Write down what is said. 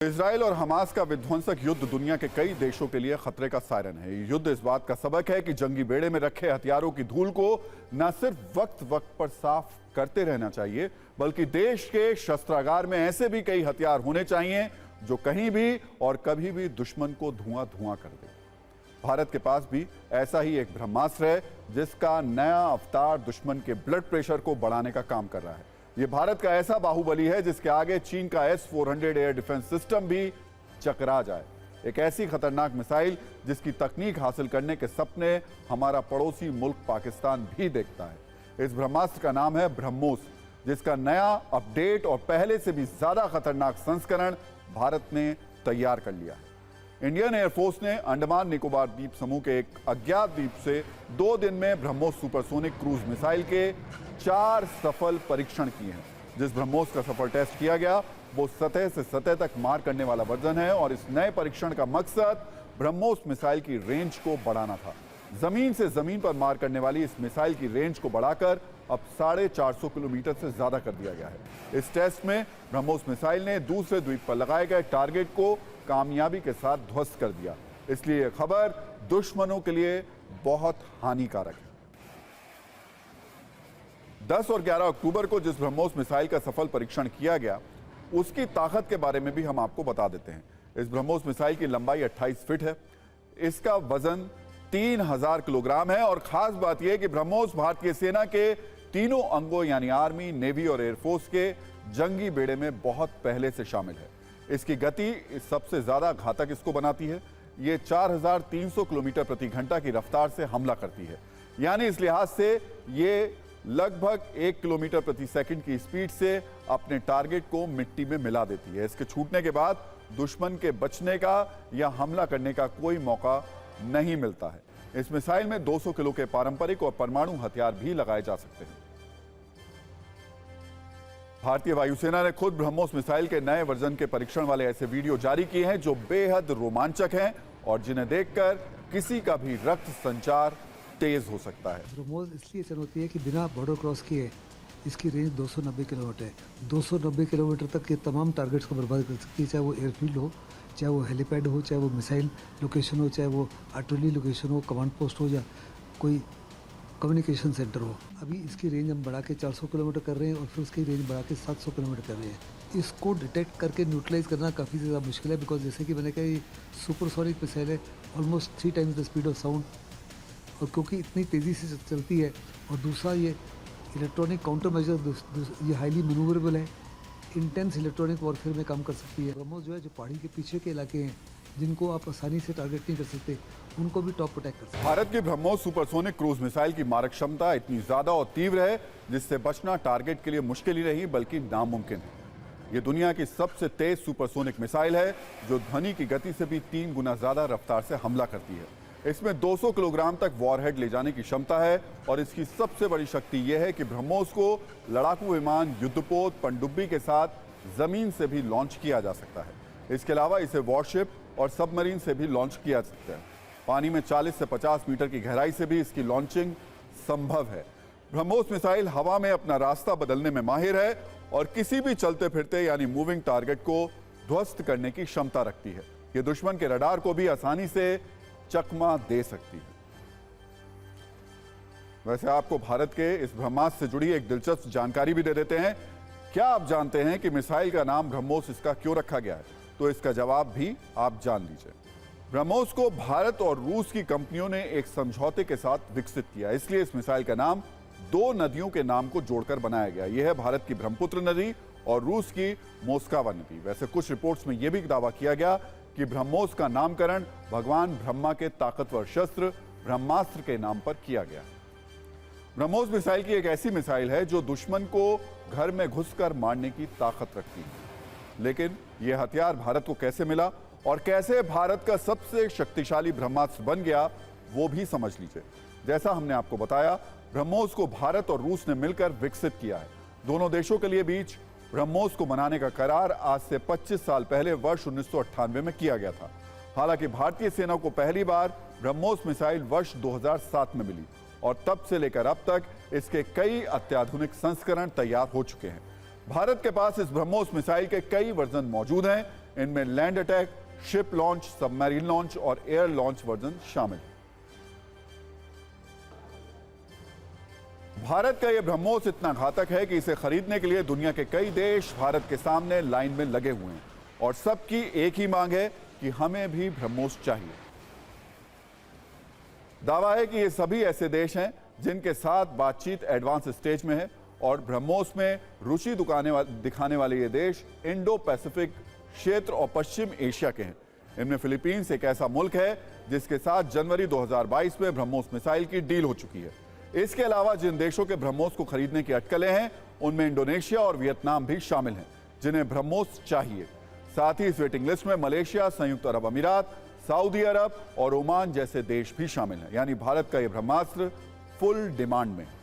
Israel और Hamas का विध्वंसक युद्ध दुनिया के कई देशों के लिए खतरे का सायरन है। ये युद्ध इस बात का सबक है कि जंगी बेड़े में रखे हथियारों की धूल को न सिर्फ वक्त वक्त पर साफ करते रहना चाहिए, बल्कि देश के शस्त्रागार में ऐसे भी कई हथियार होने चाहिए जो कहीं भी और कभी भी दुश्मन को धुआं धुआं कर दे। भारत के पास भी ऐसा ही एक ब्रह्मास्त्र है जिसका नया अवतार दुश्मन के ब्लड प्रेशर को बढ़ाने का काम कर रहा है। ये भारत का ऐसा बाहुबली है जिसके आगे चीन का S-400 एयर डिफेंस सिस्टम भी चकरा जाए। एक ऐसी खतरनाक मिसाइल जिसकी तकनीक हासिल करने के सपने हमारा पड़ोसी मुल्क पाकिस्तान भी देखता है। इस ब्रह्मास्त्र का नाम है ब्रह्मोस, जिसका नया अपडेट और पहले से भी ज्यादा खतरनाक संस्करण भारत ने तैयार कर लिया है। इंडियन एयरफोर्स ने अंडमान निकोबार द्वीप समूह के एक अज्ञात द्वीप से 2 दिन में ब्रह्मोस सुपरसोनिक क्रूज मिसाइल के 4 सफल परीक्षण किए हैं। जिस ब्रह्मोस का सफल टेस्ट किया गया वो सतह से सतह तक मार करने वाला वर्जन है और इस नए परीक्षण का मकसद ब्रह्मोस मिसाइल की रेंज को बढ़ाना था। जमीन से जमीन पर मार करने वाली इस मिसाइल की रेंज को बढ़ाकर अब 450 किलोमीटर से ज्यादा कर दिया गया है। इस टेस्ट में ब्रह्मोस मिसाइल ने दूसरे द्वीप पर लगाए गए टारगेट को कामयाबी के साथ ध्वस्त कर दिया। इसलिए यह खबर दुश्मनों के लिए बहुत हानिकारक है। 10 और 11 अक्टूबर को जिस ब्रह्मोस मिसाइल का सफल परीक्षण किया गया उसकी ताकत के बारे में भी हम आपको बता देते हैं। इस ब्रह्मोस मिसाइल की लंबाई 28 फीट है, इसका वजन 3000 किलोग्राम है और खास बात यह है कि ब्रह्मोस भारतीय सेना के तीनों अंगों यानी आर्मी, नेवी और एयरफोर्स के जंगी बेड़े में बहुत पहले से शामिल है। इसकी गति सबसे ज्यादा घातक इसको बनाती है। ये 4300 किलोमीटर प्रति घंटा की रफ्तार से हमला करती है, यानी इस लिहाज से ये लगभग 1 किलोमीटर प्रति सेकंड की स्पीड से अपने टारगेट को मिट्टी में मिला देती है। इसके छूटने के बाद दुश्मन के बचने का या हमला करने का कोई मौका नहीं मिलता है। इस मिसाइल में 200 किलो के पारंपरिक और परमाणु हथियार भी लगाए जा सकते हैं। भारतीय वायुसेना ने खुद ब्रह्मोस मिसाइल के नए वर्जन के परीक्षण वाले ऐसे वीडियो जारी किए हैं जो बेहद रोमांचक हैं और जिन्हें देखकर किसी का भी रक्त संचार तेज हो सकता है। ब्रह्मोस इसलिए चुनौती है कि बिना बॉर्डर क्रॉस किए इसकी रेंज 290 किलोमीटर है। 290 किलोमीटर तक ये तमाम टारगेट्स को बर्बाद कर सकती है, चाहे वो एयरफील्ड हो, चाहे वो हेलीपैड हो, चाहे वो मिसाइल लोकेशन हो, चाहे वो आर्टिलरी लोकेशन हो, कमांड पोस्ट हो या कोई कम्युनिकेशन सेंटर हो। अभी इसकी रेंज हम बढ़ा के 400 किलोमीटर कर रहे हैं और फिर उसकी रेंज बढ़ा के 700 किलोमीटर कर रहे हैं। इसको डिटेक्ट करके न्यूट्रलाइज करना काफ़ी ज़्यादा मुश्किल है, बिकॉज जैसे कि मैंने कहा ये सुपरसोनिक मिसाइल है, almost 3 times the speed of sound, और क्योंकि इतनी तेज़ी से चलती है और दूसरा ये इलेक्ट्रॉनिक काउंटर मेजर ये हाईली मैनूवरेबल है, इंटेंस इलेक्ट्रॉनिक वॉरफेयर में काम कर सकती है। ब्रह्मोस जो है जो पहाड़ी के पीछे के इलाके हैं जिनको आप आसानी से टारगेट नहीं कर सकते, उनको भी टॉप अटैक कर सकते हैं। भारत की ब्रह्मोस सुपरसोनिक क्रूज मिसाइल की मारक क्षमता इतनी ज्यादा और तीव्र है जिससे बचना टारगेट के लिए मुश्किल ही नहीं बल्कि नामुमकिन है। यह दुनिया की सबसे तेज सुपरसोनिक मिसाइल है जो ध्वनि की गति से भी 3 गुना ज्यादा रफ्तार से हमला करती है। इसमें 200 किलोग्राम तक वॉरहेड ले जाने की क्षमता है और इसकी सबसे बड़ी शक्ति यह है कि ब्रह्मोस को लड़ाकू विमान, युद्धपोत, पनडुब्बी के साथ जमीन से भी लॉन्च किया जा सकता है। इसके अलावा इसे वॉरशिप और सबमरीन से भी लॉन्च किया जा सकता है। पानी में 40 से 50 मीटर की गहराई से भी इसकी लॉन्चिंग संभव है। ब्रह्मोस मिसाइल हवा में अपना रास्ता बदलने में माहिर है और किसी भी चलते फिरते यानी मूविंग टारगेट को ध्वस्त करने की क्षमता रखती है। यह दुश्मन के रडार को भी आसानी से चकमा दे सकती है। वैसे आपको भारत के इस ब्रह्मास्त्र से जुड़ी एक दिलचस्प जानकारी भी दे देते हैं। क्या आप जानते हैं कि मिसाइल का नाम ब्रह्मोस इसका क्यों रखा गया है? तो इसका जवाब भी आप जान लीजिए। ब्रह्मोस को भारत और रूस की कंपनियों ने एक समझौते के साथ विकसित किया, इसलिए इस मिसाइल का नाम 2 नदियों के नाम को जोड़कर बनाया गया। यह है भारत की ब्रह्मपुत्र नदी और रूस की मोस्कवा नदी। वैसे कुछ रिपोर्ट्स में यह भी दावा किया गया कि ब्रह्मोस का नामकरण भगवान ब्रह्मा के ताकतवर शस्त्र ब्रह्मास्त्र के नाम पर किया गया। ब्रह्मोस मिसाइल की एक ऐसी मिसाइल है जो दुश्मन को घर में घुसकर मारने की ताकत रखती है। लेकिन यह हथियार भारत को कैसे मिला और कैसे भारत का सबसे शक्तिशाली ब्रह्मास्त्र बन गया वो भी समझ लीजिए। जैसा हमने आपको बताया, ब्रह्मोस को भारत और रूस ने मिलकर विकसित किया है। दोनों देशों के लिए बीच ब्रह्मोस को बनाने का करार आज से 25 साल पहले वर्ष 1998 में किया गया था। हालांकि भारतीय सेना को पहली बार ब्रह्मोस मिसाइल वर्ष 2007 में मिली और तब से लेकर अब तक इसके कई अत्याधुनिक संस्करण तैयार हो चुके हैं। भारत के पास इस ब्रह्मोस मिसाइल के कई वर्जन मौजूद हैं। इनमें land attack, ship launch, submarine launch और एयर लॉन्च वर्जन शामिल है। भारत का यह ब्रह्मोस इतना घातक है कि इसे खरीदने के लिए दुनिया के कई देश भारत के सामने लाइन में लगे हुए हैं और सबकी एक ही मांग है कि हमें भी ब्रह्मोस चाहिए। दावा है कि ये सभी ऐसे देश हैं जिनके साथ बातचीत एडवांस स्टेज में है और ब्रह्मोस में रुचि दिखाने वाले ये देश इंडो पैसिफिक क्षेत्र और पश्चिम एशिया के हैं। इनमें फिलीपींस एक ऐसा मुल्क है जिसके साथ जनवरी 2022 में ब्रह्मोस मिसाइल की डील हो चुकी है। इसके अलावा जिन देशों के ब्रह्मोस को खरीदने की अटकलें हैं उनमें इंडोनेशिया और वियतनाम भी शामिल हैं जिन्हें ब्रह्मोस चाहिए। साथ ही इस वेटिंग लिस्ट में मलेशिया, संयुक्त अरब अमीरात, सऊदी अरब और ओमान जैसे देश भी शामिल हैं। यानी भारत का यह ब्रह्मास्त्र फुल डिमांड में है।